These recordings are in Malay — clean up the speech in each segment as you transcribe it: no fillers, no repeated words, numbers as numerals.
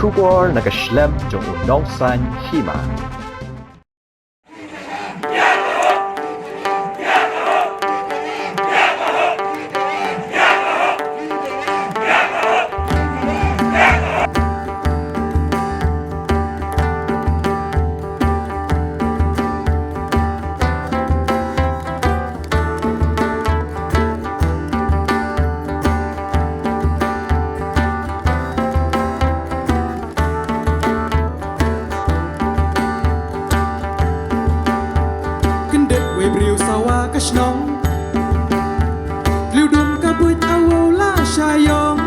Kubor nagaslem jong unongsan hima. Kashnong Liu dum kabut awola shayong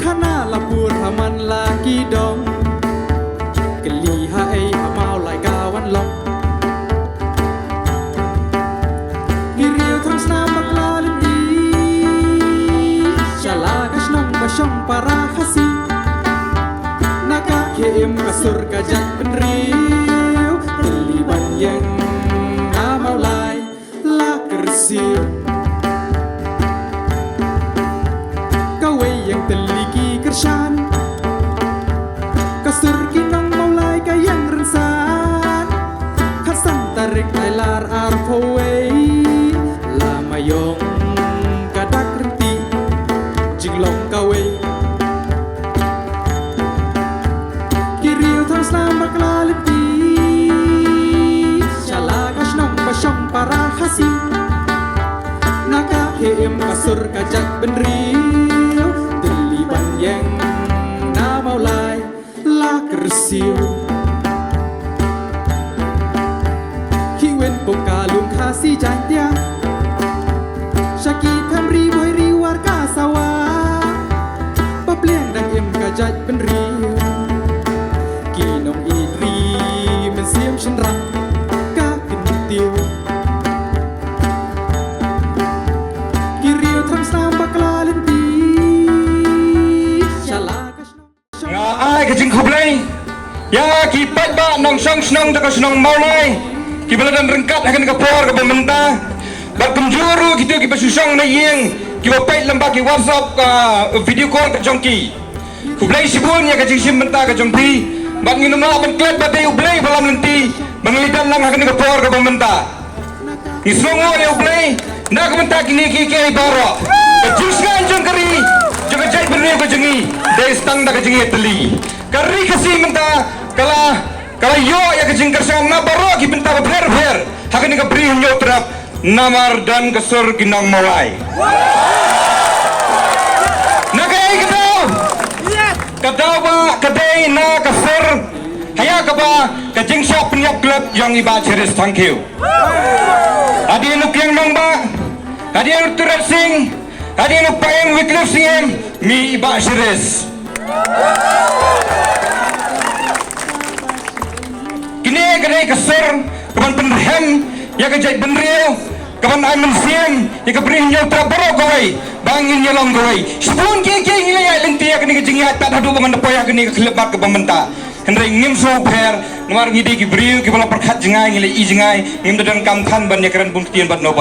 Kana lapur haman lagi dong Keli hai hamau lai kawan long Ngiriu thong snamak lalenti Shala kashnong basyong para khasi Naka keim kasur kajak penriu Terliban yang hamau lai Kawai yang teliki kersan Kasur kinong maulai kayang rensan Hasan tarik lailar arpawai Lama yong kadak renti Jinglong kawai Kiriu thong snamak lalenti Syalagas nong basyong para khasi Heem kasur kajak benriu Terliban yang na maulai la kersiu Hiwen pokalung khasi jantia Syaki tamri boy riwar kasawa Pabliang dang em kajak benriu Kinong idri mensiam shenrang ka kentiu Kajing kublai ya kipat ba nong song snong tak snong maulai kibaladan rengkat akan kapor ke pemerintah berpenjuru gitu kipa susong na yeng kipa pait lembak ki WhatsApp video call ke jongki kublai sibun ya kajing simenta ke jongki bang minum lah penklet batai ublai balam lenti mengelidan lang akan kapor ke pemerintah isongo ya ublai nak mentak kini kiki barok kajuskan jongkari jangan jahit benar ke jengi dari stang dah ke jengi teli kari kasih minta kalau yo ya kejing kersan na baro ki minta ber hakan ni kabri nyo terap namar dan kesur kinang mawai nakai kadau ba kadai na kesur haya kaba kejing shop penyap klub yang iba ceris thank you adi nuk yang nong ba adi nuk turat sing adi nuk payang wiklif sing mi iba ceris kini kadai kasur kapan penrem ya kejait benriu kapan ay mensiam ya kabri nyo trabaro kawai bangin nyolong kawai sebelum kiki ngilai lenti ya kini kejing ya tak hadu bangan depoy ya kini kelebat ke pemerintah henry ngim so per nomor ngidi ki briu ki bala perkhat jengai ngilai i jengai ngim dan kamthan ban ya keren buktian bat no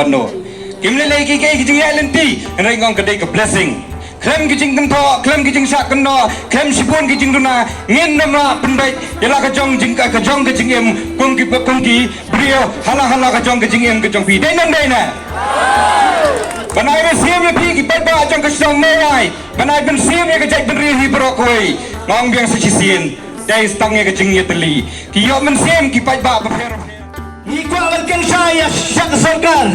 kimle lagi kiki kejing ya lenti henry ngong kadai ke blessing klem kijing tento, klem kijing sak keno, klem sipun kijing duna, ngin nama pendai, yalah kajong kijing em, kongki brio, hala kajong kijing em kajong pi, dena. Banai bersiam ya pi, kipat ba kajong kajong mewai, banai bersiam ya kajai beri hibrokoi, ngong biang secisian, dai stangnya kijing ya teli, kiyok bersiam kipat ba berher. Ngikwa walken saya syak sorkar,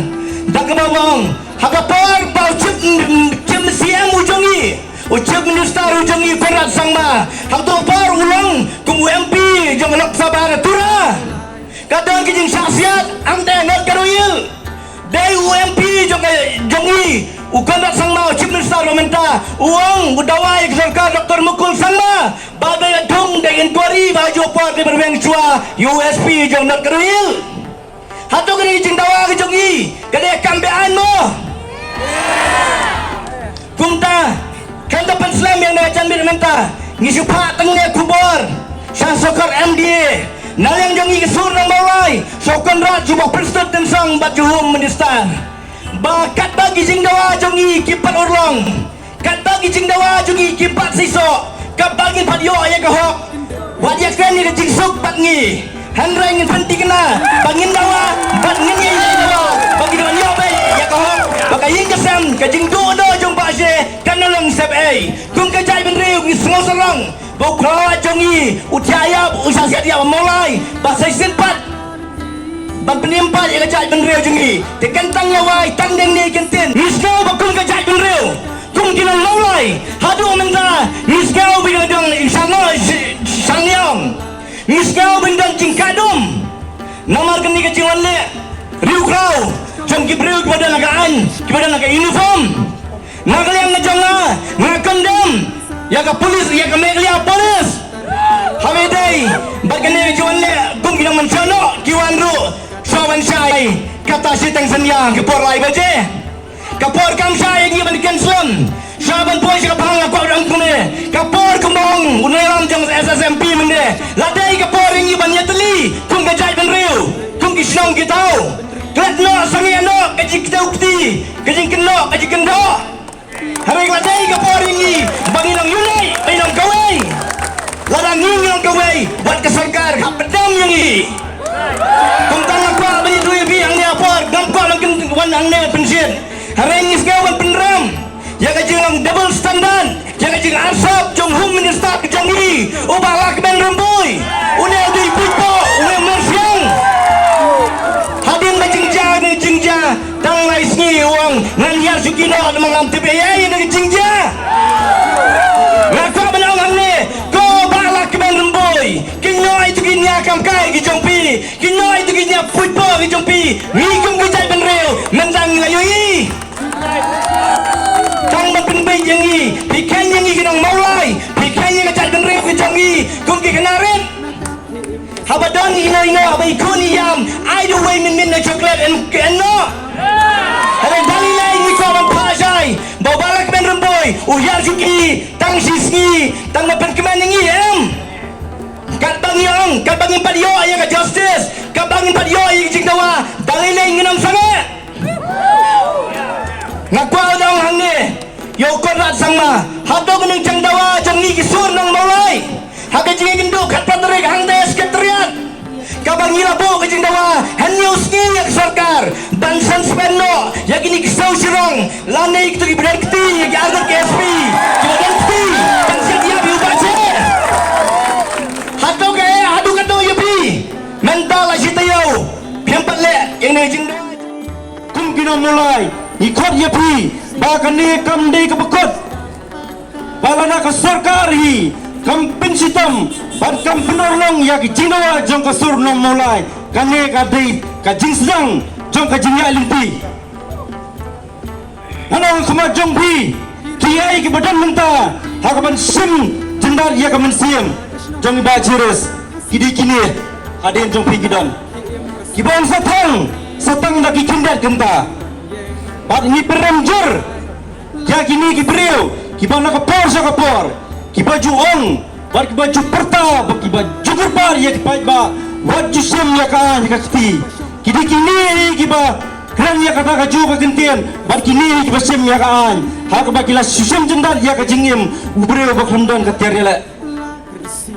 dak kenawang, hagapar bau cip siang ujongi ucap minister ujongi korat sangma hangto par ulang kum UMP jong lok sabar tura kadang kijing saksiat ante not karoil dai UMP jongi ukorat sangma ucap minister menta uang budawai sarkar Dr. Mukul sangma badai adung dai inquiry baju par di berweng cua USP jong not karoil hato kini kijing dawa jongi kadai kambean mo Kumta, kanda penslam yang najan minta, ngisupa tengah kubur, sang sokar MDA, nalang jangi kesur nang mawai, sokon rat cuma perstet dan sang baju hum minister. Bakat bagi jingdawa jangi kipat urlong, kat bagi jingdawa jangi kipat sisok, kat bagi padio ya kahok wajah kan ni kecing suk patngi handrai ngin penti kena bangin dawa batngin ni dawa bagi dawan yo bay ya kahok bakayin kesam kecing do jong ba se kanalong sep ai kung kajai ben riu ngi sngau sarang bau kro jongi utiaya usah siap dia mulai bahasa senpat bang penimpat yang kajai ben riu jongi tekan tang yawai tang deng ni kentin misgau bakung kajai ben riu kung kinang mulai hadu menta misgau bigadang isano sangyong misgau bendang cingkadum nomor kini kecilan le riu krau jom kibriu kepada nagaan kepada naga uniform nagaliang ngajonga ngakondom ya ka polis ya ka meglia polis hamidai bagane kecilan le kung kinang mencono kiwanru sawan syai kata sitang senyang kepor lai baje kapor kam syai ngi bandikan slam saban pois ka bang aku orang kune kapor kembang unelam jang SSMP mende ladai kapor ngi banya teli kung gajai ben riu kung kisnong kitau kletno sangiano kaji kita ukti kaji keno kaji kendo hari ladai kapor ngi banginong yunai binong kawai ladang nginong kawai buat ke sarkar hak pedang ngi kung tang aku bani duit biang ni apor gampang langkin wanang ne pensiun hari ngi segawan penram ya kajing double standard ya kajing arsap jong hum minister kejangi ubah ke ben rembui une di pipo une mersiang hadin bajingja ni jingja tang lai sngi wang ngan yar sukino mangam tpa ni jingja ngakwa benang amne ko bala ke ben rembui kinoi tu kinya kam kai ki jongpi kinoi tu kinya pipo ki jongpi ngigum ki jai ben reu mendang layui tang ban pen yangi pikan yangi kinong maulai pikan yang kajat ben reu kijangi kung ki kenaret habadon ina abai kuni yam I do way min na chocolate and no ada dalilai ni ko ban pasai babalak ben remboy uyar juki tang sisngi tang ban keman yangi kat bangin padio yang ka justice kat bangin padio yang jingdawa dalilai nginam sangat ngakwa dong hang ni yo korat sangma hado geneng jangdawa jangi kisur nang maulai haga jingi genduk kat paterik hang des ketriat kabang ilabu ke jangdawa hanyo sngi yak sarkar bansan spenno yak ini kisau sirong lanai itu ibadan keti yak argot KSP ibadan keti bansan dia biu bace hado ke hadu kato yapi mental asitayo piampat le yang ni jangdawa kum kino mulai ikut yapi bahkan ni kam di kebekut balana ke sarkari kam pensitam ban kam penolong ya kijinawa jong ke surno mulai kane kadai kajing sedang jong kajingnya limpi anong sama jong pi kiai ke badan menta hakaban sim jendar ya kamen siam jong iba jiris kidi kini hadin jong pi gidan kibang satang lagi kindat kenta bat ini peremjer ya kini kibriu kibana kapor sa kapor kibaju ong bat kibaju perta bat kibaju kurpar ya kipai ba waju sem ya ka kati kidi kini kiba kran ya kata kaju ka kentian bat kini kiba sem ya ka ha ka ba kila susem jendar ya ka jingim ubriu ba khamdan ka tiarela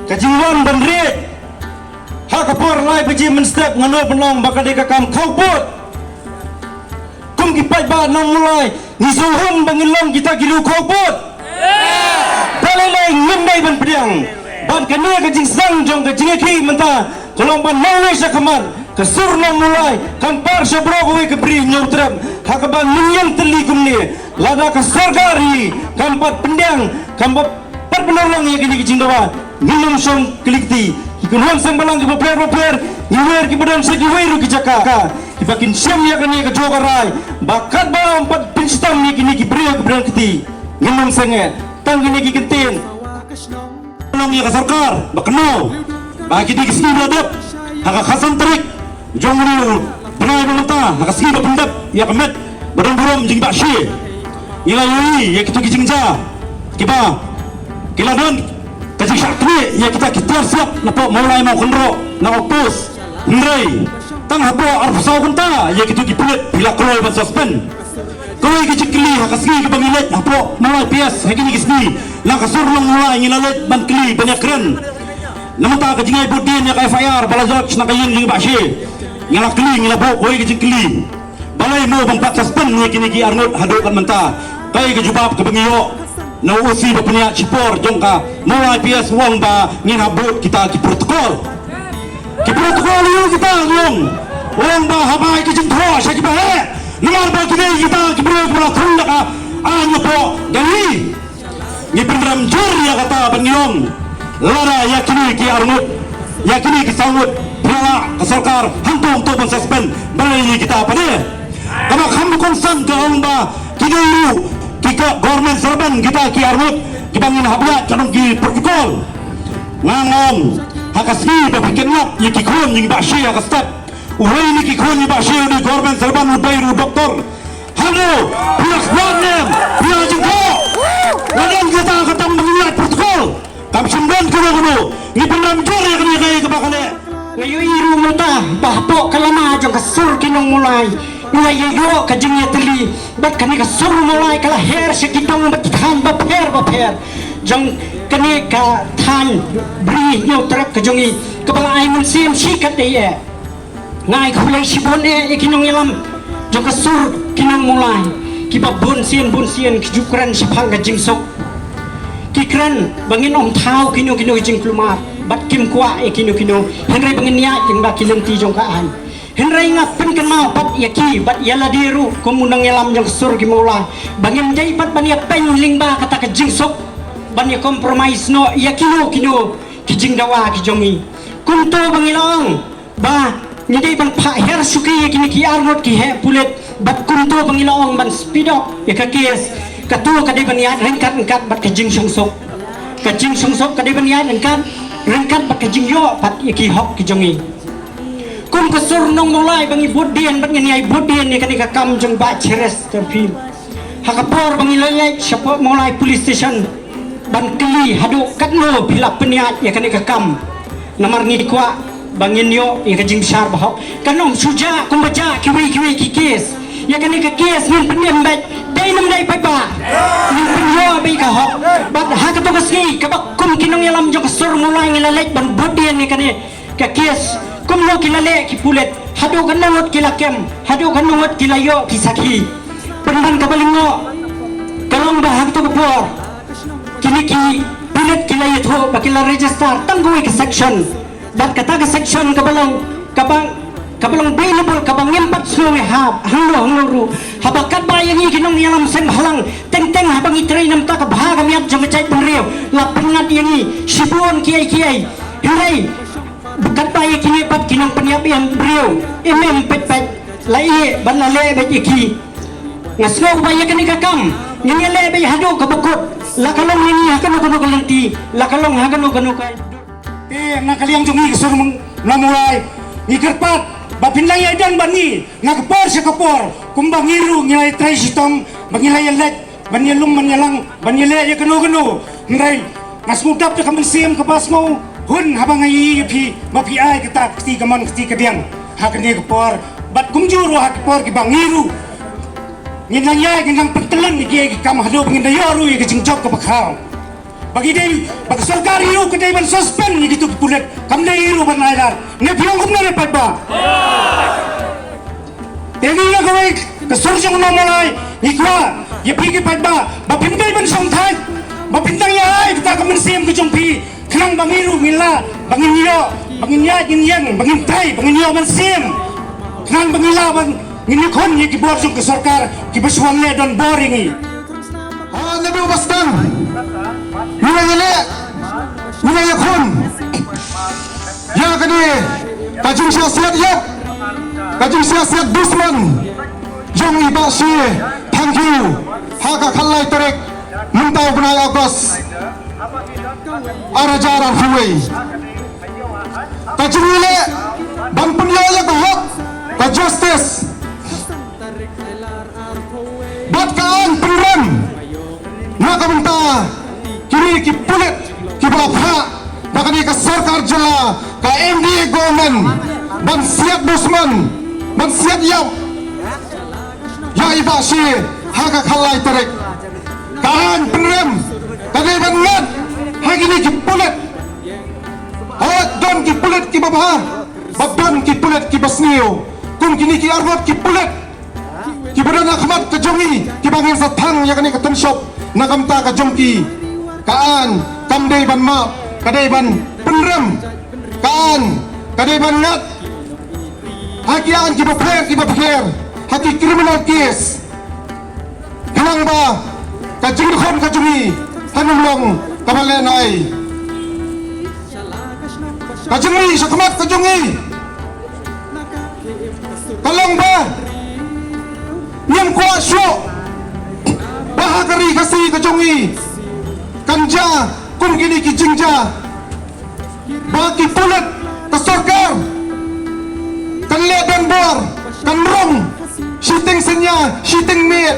ka jingwan bandre ha kapor lai beji menstep ngano penong bakade ka kam khawpot kipai ba nang mulai nisuhum bangilong kita gilu khopot balai ngendai ban pedang ban kena kajing sang jong kajing ki menta kolong ban nang sa kamar kesur nang mulai kampar sobro kowe kebri nyautrem hakaban menyang telikum ni lada ke sargari kampat pendang kampat perpenolong ya kini kajing dawa nginum song kelikti ikunham sang balang ki beper iwer ki badan segi weru ki jaka ibakin siam ya kani ke jogarai bakat ba empat pinstam ni kini ki brio ke beran keti nginum sange tang kini ki kentin tolong ya ke sarkar bakno ba kini ki sini ladap haka khasan terik jong ni benai menta haka sini pendap ya kemet badan buram jing bakshi ila yui ya kitu ki jingja kiba kiladon kajik syakri ya kita siap napok mulai mau kendro nak opus ndrai tang hapo arfsau kunta ya kitu kipulit bila kroy ban suspend Kau yang kecil hakasni ke bangilet apa mulai pias hakini kisni lang kasurlong mulai ngilalet ban kli banyak keren namun tak kejingai budin ya FIR balazot na kayin ling bashi ngala kli ngilabo kau yang kecil balai mo bang pat suspend ni kini ki Arnold hadokan menta kai ke jubab ke bangiyo na usi ba punya cipor jongka mulai pias wong ba nginabut kita ki protokol yuk kita ngong wong ba hamai ke jentho sa kibahe nomor ba kini kita kibro thun ka ano po gali ni pendram jur ya kata bangiong lara yakini ki Arnold yakini ki sawut pala ke sarkar hantung to ban suspend balai ni kita apa ni kama kham konsang ke wong ba kini kita government serban kita ki Arnold kibangin habla kanong ki protokol ngangong hakasni ba bikinap ni ki khon ni ba shi hakastep uhay ni ki khon ni ba shi ni government serban ubay ru doktor halo pihak warnem pihak jengko ladan kita ketang mengingat protokol kam sembilan kuno ni pendam jor ya kini kaya kebakale ngayon iru mo ta bahpo kalama jong kasur kinong mulai ngayon yo kajing ya teli bat kani kasur mulai kala her sekitong bat than baper jong kani ka than bri yo trap kajongi kabang ay mun sim sikat de ye ngai khulai sibon e kinong yalam jong kasur kinong mulai kiba bun sien kijukran sipang kajing sok kikran bangin om thau kino jing klumar bat kim kwa e kino henry bangin ya jing ba kilenti jong ka an henry ngap pen kan mau bat yaki bat yala diru komunang yalam jong sur ki mulai bangin jai bat bania pen lingba kata ka jing sok bania compromise no yakino kijing dawa kijongi kunto bangilong ba nyidai ban pha her suki kini ki Arnold ki he pulet bat kunto bangilong ban speed up ya ka kes katu kadai bania rengkat bat kajing songsok kadai bania rengkat bat kajing yo bat yaki hok kijongi kum kasur nong mulai bangi budien bat ngani ai budien ni kani ka kam jong ba cheres terpim hakapor bangi lalai siapa mulai police station ban keli hadu katno bila peniat ya kani ka kam namar ni kwa bangin yo ya kajing besar bahok kanom suja kumbaja kiwi kikis ya kani ka kes min pendem bat dai nam dai pai ba min penyo bai ka hok bat ha ka to kasni ka bak kum kinong yalam jong kasur mulai ngilalek ban budien ni kani ka kes kum lo kilale ki pulet hadu kanangot kilakem hadu kanangot kilayo kisaki pendan kabalingo kalong bahag to kapor kini ki pulet kilayo tho bakila register tanggui ke section bat kata ke section kabang available kabang empat suwe hab hanglo ru habakat bayang i kinong yalam sen halang teng habang itray nam ta ka bahaga miat jong chay penriyo la pengat yangi sibuan kiai henry bakat bayang kini pat kinong penyapian beriyo pet lai ban la le bet iki ngasno bayang kini kakam ngani le be hado kabukot la kalong ni hakano kalenti la kalong hakano kay nakaliang jungi kasur mulai ngikerpat bapinlang ya dan bani ngakapor sa kapor kumbangiru ngilay tray sitong bangilay let banyalung manyalang banyale ya kano ngai ngasmudap ta kamansim kapas mo hun habang ay mapi ay kata kti kaman kti kadiang hakani kapor bat kumjuro hakapor ki bangiru nginang ya nginang pentelan ni ki kam hado bangindayaru ya kajingjok ka bakhaw bagi day bagi sarkar iru kedai ban suspend ni gitu pulet kam day iru ban ailar ne piang kum na pat ba tegi na kawai ke surjong no malai ikwa ye pigi pat ba ba pindai ban song thai ba pindang ya ai kita kam sim ke jong pi khnang bang iru mila bangin yo bangin ya gin yang bangin thai bangin yo ban sim khnang bangila ban ngini khon ye ki bor jong ke sarkar ki basuang le don boring i nabi bastang Wilayah khun ya kani kajing siasiat dusman jong iba si pangkiu haka khalai terek mentau benai agos arajaran huwei kajing wile ban penyaya kahok ka justice bat kaan penram maka minta kini ki pulit ki balapha bakani ka sarkar jala ka MDA government ban siat dusman ban siat yap ya iba si haka kalai tarik kaan penrem kadai banget hagi ni kipulet hawat don kipulet ki babha babdan kipulet ki basnio kum kini ki arwat kipulet ki badan akhmat kejongi ki bangin satang yakani katan shop nakamta kajongki kaan kamdei ban ma kadai ban penrem kaan kadai banget hakian ki bapher haki criminal case hanang ba kajing khom kajungi hanulong kabalenai kajungi sakmat kajungi kalong ba nyam kwa syo bahagari kasi kajungi kanja kum gini ki jingja baki pulat kasorkar kanle dan bor kanrong shooting senya shooting meat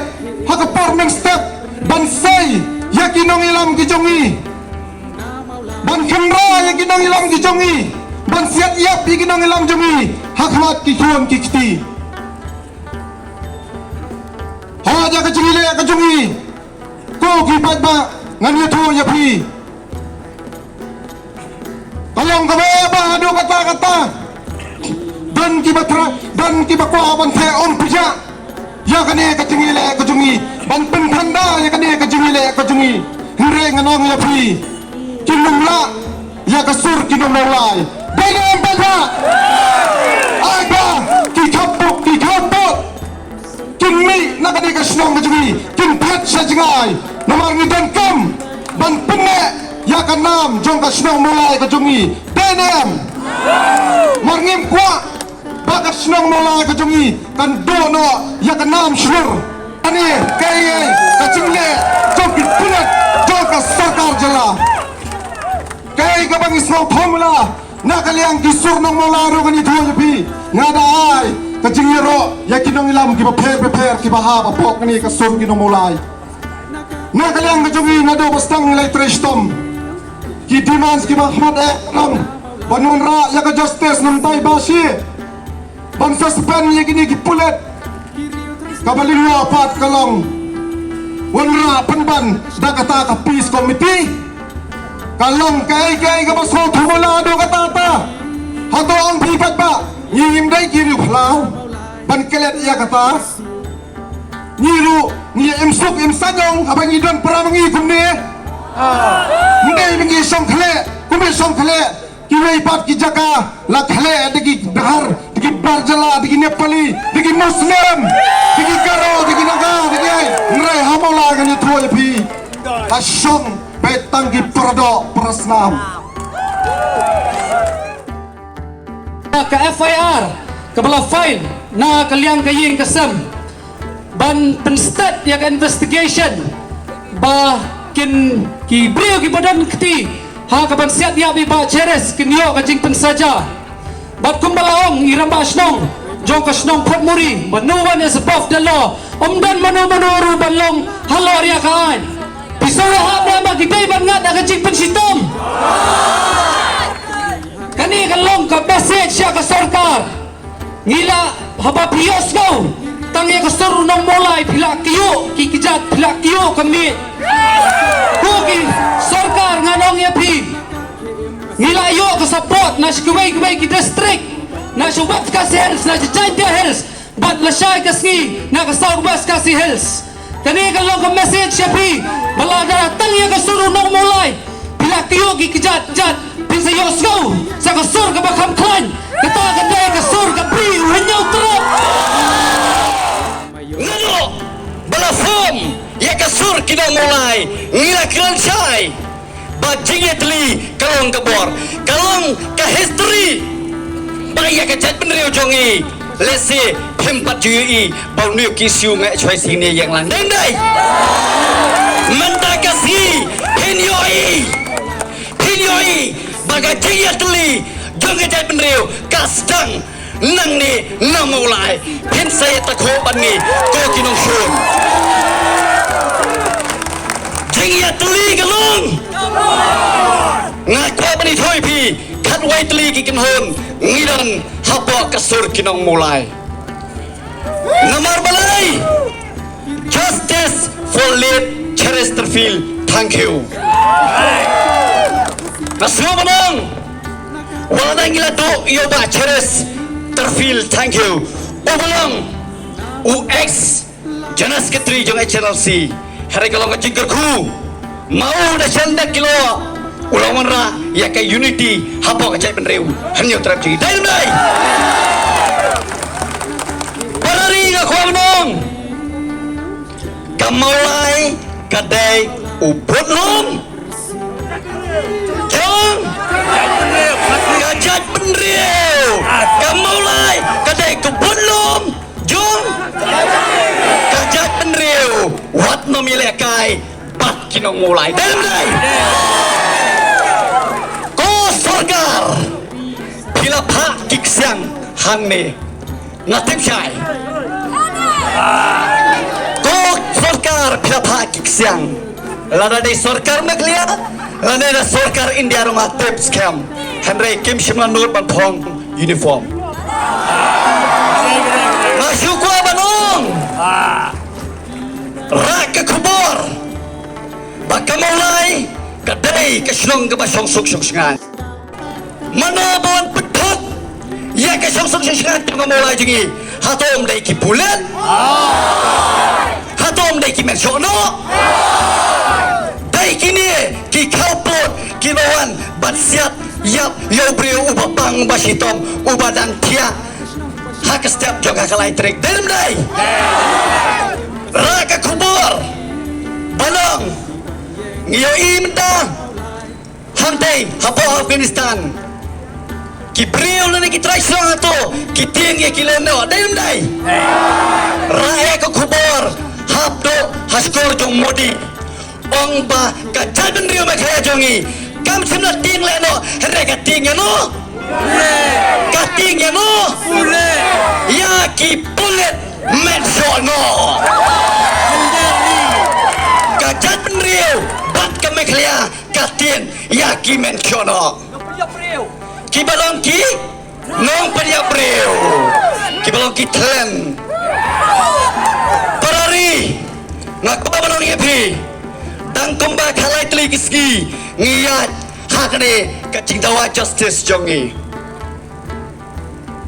hakapor meng step bansai yakinong ilam kijongi ban khamra yakinong ilam kijongi ban siat yap yakinong ilam jongi hakmat kikhuan kikti haja kajingile kajongi ko kipat ba ngan yatho yapi tolong kababa adu kata-kata dan kibatra dan kibakwa ban the om pija ya kane kajingile kajungi ban penthanda ya kane kajingile kajungi hre nganong ya phi kinumla ya kasur kinumlai benam bala aga ki khapok kinmi nakade kasnong kajungi kin phat sajngai namar ni dan kam ban penne ya kanam jong kasnong mulai kajungi benam marngim kwa bagat senang mulai kejungi kan dono ya kenam syur ani kaya kacingle jokit pulat joka sakar jela kaya kabang ismo formula nakaliang kisur nong mulai ro kani thoje pi ngada ai kacingye ro ya kinong ilam ki prepare ki baha pok ni kasur kinong mulai nakaliang kejungi nado bastang nilai trestom ki demands ki mahmad ram banun ra ya ka justice namtai basi bangsa sepan yang ini kipulet kabalingwa pat kalong wanra penban da kata ka peace committee kalong kai kabaso thumula do kata ta hato ang pipat ba ngim dai kiri phlau ban kelet ya kata nyiru ni imsuk imsanyong abang idon pramangi kumne mundai mengi song khale kumbe song khale kiwai pat ki jaka la khale degi dahar degi barjala degi nepali degi muslim degi karo degi naga degi nrai hamola gani thoi phi asong betang ki produk prasnam ka FIR kabala file na kaliang kaying kasam ban penstat ya investigation ba kin ki brio ki badan kti ha kaban siat ya bi ba cheres kinyo kajing pensaja bat kumbalaong iramba snong jong kasnong potmuri but no one is above the law omdan mano ru balong halor ya kaan pisora habra magitay ban nga kajing pensitom kani kalong ka message ya ka sarkar ngila haba piyos ko tangya ka suru nang mulai pila kiyo kikijat pila kiyo kami kuki sarkar nganong ya pi ngila yo ka support na sikuway ki district na suwat kasi hills na Jaintia Hills bat lasay kasi na ka Southwest kasi hills kani kalong ka message ya pi balada tangya ka suru nang mulai pila kiyo kikijat pinsa yosgo sa kasur ka bakam klan kata kadai kasur ka pri uhanyaw trap ngano balafom ya kasur kina mulai ngila kransay bajingetli kalong kabor kalong ka history baya ka chat penriu jongi lesi pempat jui bau niu kisiu ngai choi sini yang landai dai menta kasi hinyoi bagai jingetli jongi chat penriu kasdang nang ni nang mulai pen saya takho ban ni ko kinong shun jingetli kalong ngai ko bani thoi pi khat wai tli ki kin hon ngidan hapo kasur kinong mulai namar balai Justice for late Chesterfield. Thank you. Nah, semua menang. Walau gila tu, yo ba Chesterfield. Thank you. Ulang. UX. Jenis ketri jong HLC. Hari kalau ngajin kerku. Mau dah canda kilo. Ulang mana ya ke unity. Hapa kacai penreu. Hanya terap cik. Dai. Parari ngak kuah menang. Kamulai kadai ubud lom. Jom. Kajat penreu. Kamulai kadai ubud lom. Jom. Kajat penreu. Wat memilih kai. Bat kinong mulai. Dai. Ko sorgar. Bila pak kiksiang hanne. Natim syai. Ko sorgar bila pak kiksiang. Lada di sorgar maklia. Lada di sorgar India rumah tips scam. Henry Kim Shimlan Nur Banpong uniform. Masuk gua banong. Raka kubur. Baka mulai kadai kesenong ke basong suk sengan. Mana bawan pedot. Ya kesenong suk sengan tu mulai jengi. Hatom dai ki bulan. Hatom dai ki mensono. Dai kini ki kalpot ki lawan batsiat yap yo brio ubabang basitom ubadang tia. Hak setiap jaga kalai trik dalam dai. Raka kubur. Balong. Ngiyo imta. Hantai hapo Afghanistan. Ki brio lani ki try strong ato. Ki ting ya ki leno dalam dai. Raka kubur. Hapdo haskor jong modi. Ong ba ka jadan rio makaya jongi. Kam simna ting leno. Raka ting ya no. Kating ya no. Ya ki bullet mensono. Kajat penriu bat ke meklia katin ya ki mensono. Ki balong ki nong pedia priu. Ki balong ki tlen. Parari ngak balong yepi. Tang komba kalai teli kiski ngiyat hakne kacing tawa justice jongi.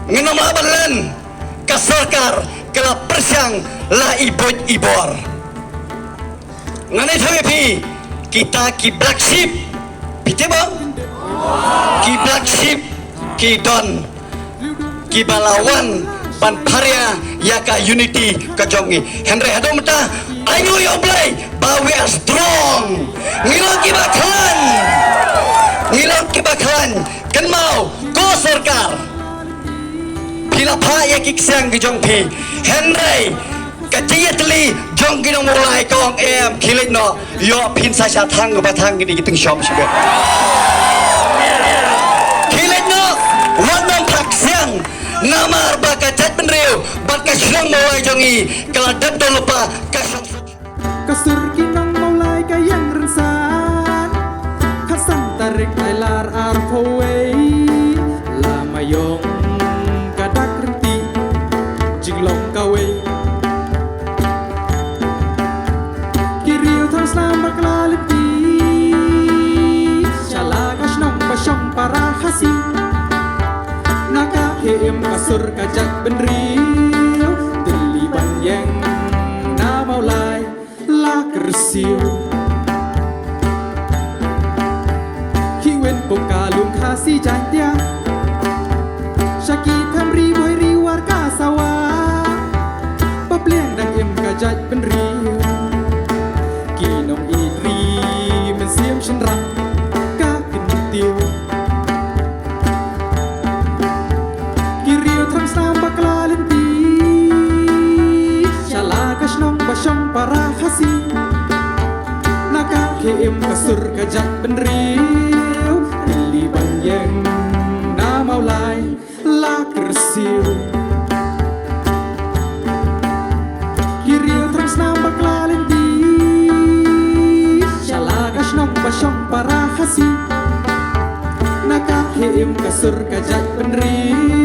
Ngenom laban kasarkar kela persyang la ibor. Ngane thapi kita ki black sheep. Pite bang? Ki black sheep ki don. Ki balawan pan parya yaka unity kajongi. Henry hadomta ayo yo play but we are strong. Ngilong ki bakalan kan mau ko sarkar. Bila pa ya kiksiang ke jong pi Henry kaciyatli jong kinong mulai kong kilit no yo pin sa tang ke batang gini gitung syom sibe kilit no wanong paksiang namar baka cat penriu baka syong mulai jongi keladak do lupa kasyong Kasur kinong mulai kayang rensan Kasan tarik ailar arpaway Lamayong kadak renti Jinglong kaway Kiriyo terus nama kelaliti Syalagas nong pasyong para khasi Naka heem kasur kajak benriu Teliban yang na maulay la kersiu Kiwen pokalung khasi jantia Syaki tamri boy riwar kasawa Papliang dang em kajat benriu Kinong idri mensiam syenrak ka kentiu Kiriu trang sambak lalenti Syalagas nong basyong para khasi Naka keem kasur kajak benriu Liban yang na maulay la kersiu Kiriu trang sambak lalenti Syalagas nong basyong para khasi Naka keem kasur kajak benriu